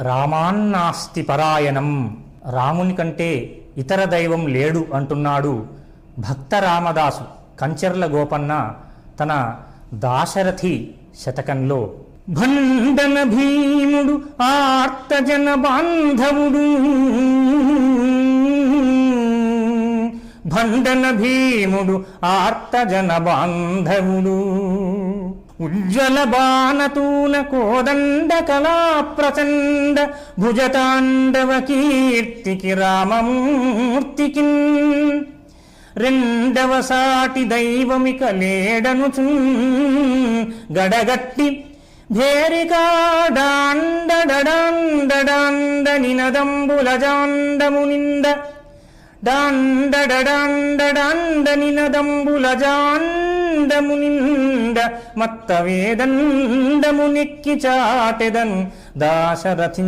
రామాన్నాస్తి పరాయణం, రాముని కంటే ఇతర దైవం లేడు అంటున్నాడు భక్త రామదాసు కంచెర్ల గోపన్న తన దాశరథి శతకంలో. భండన భీముడు ఆర్తజన బాంధవుడు, భండన భీముడు ఆర్తజన బాంధవుడు, ఉజ్వల బాణతూన కోదండ కళా ప్రచండ భుజతాండవ కీర్తికి రామమూర్తికి, రెండవ సాటి దైవమిక లేడనుచున్ గడగట్టి భేరికాడాండడాండడాండ నినదంబులజాండము నింద, డాండడాండడాండ నినదంబులజాండము నింద, మత్త వేదండము నెక్కి చాటెదన్ దాశరథి.